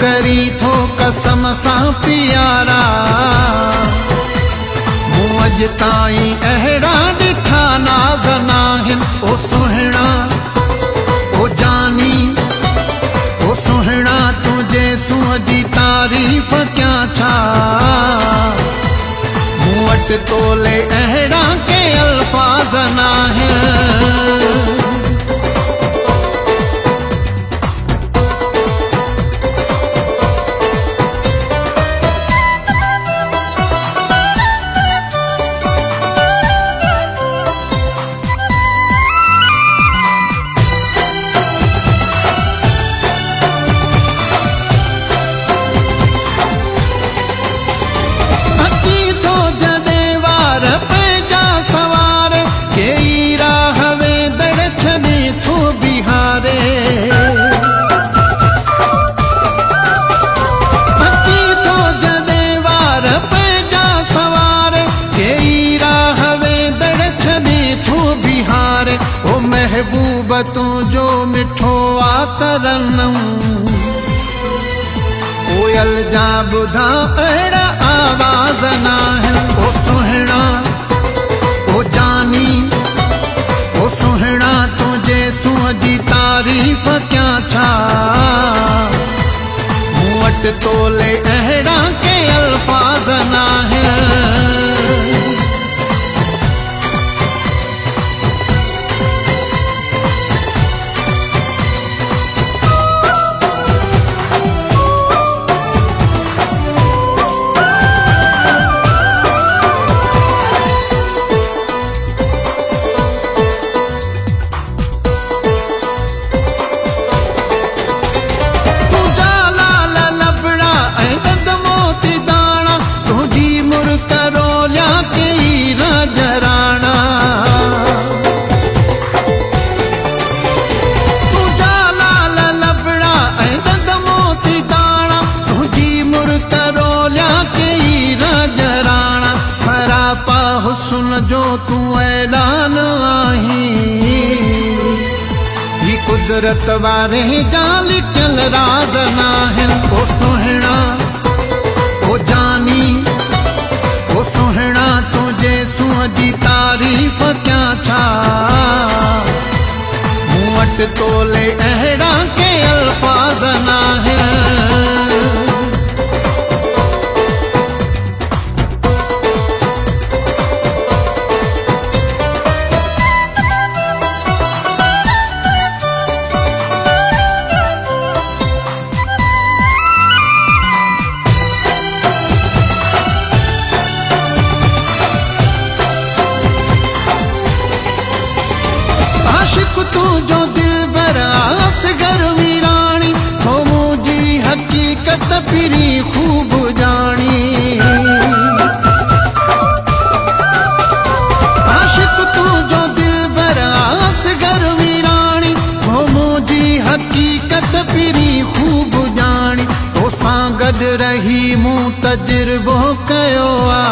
करी थो कसम सां प्यारा, मूं अॼु ताईं अहिड़ा ॾिठा नाज़ नाहिनि। ओ सुहिणा ओ जानी ओ सुहिणा, तुंहिंजे सूंहं जी तारीफ़ कयां छा, मूं वटि तोले अहिड़ा के अल्फाज़ नाहिनि। महबूब तुंहिंजो मिठो आ तरन्नम, कोयल जा ॿुधा अहिड़ा आवाज़ नाहिनि। ओ सुहिणा ओ जानी ओ सुहिणा, तुंहिंजे सूंहं जी तारीफ़ कयां छा, मूं वटि तोले अहिड़ा के अल्फाज़ नाहिनि। हुस्न जो तू ऐलान आहीं, ही कुदरत वारे जा लिखल राज नाहिनि। ओ सुहिणा ओ जानी ओ सुहिणा, तुंहिंजे सूंहं जी तारीफ़ कयां छा, मूं वटि तोले अहिड़ा के अल्फाज़ नाहिनि। तू जो दिलबर असगर वीराणी, हो मुंहिंजी हक़ीक़त फिरी खूब जानी। आशिक तू जो दिलबर असगर वीराणी, हो मुंहिंजी हक़ीक़त फिरी खूब जानी। तोसां गॾु रही मूं तजुर्बो कयो आ,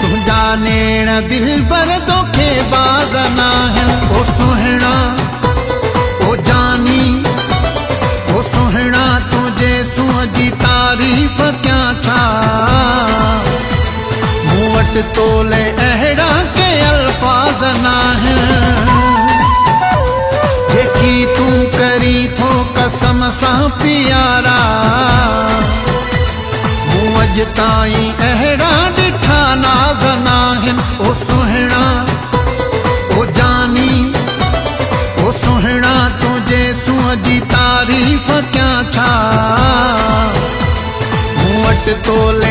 तुंहिंजा नेण दिलबर तोखे बाज़ नाहिनि। ओ सुहिणा ओ जानी ओ सुहिणा, तुंहिंजे सूंहं जी तारीफ़ कयां छा, मूं वटि तोले अहिड़ा के अल्फाज़ नाहिनि। जेकी तूं करी थो कसम सां प्यारा, मूं अॼु ताईं अहिड़ा ॾिठा नाज़ नाहिनि। ओ सुहिणा ओ जानी ओ सुहिणा, तुंहिंजे सूंहं जी तारीफ़ कयां छा, मूं वटि तोले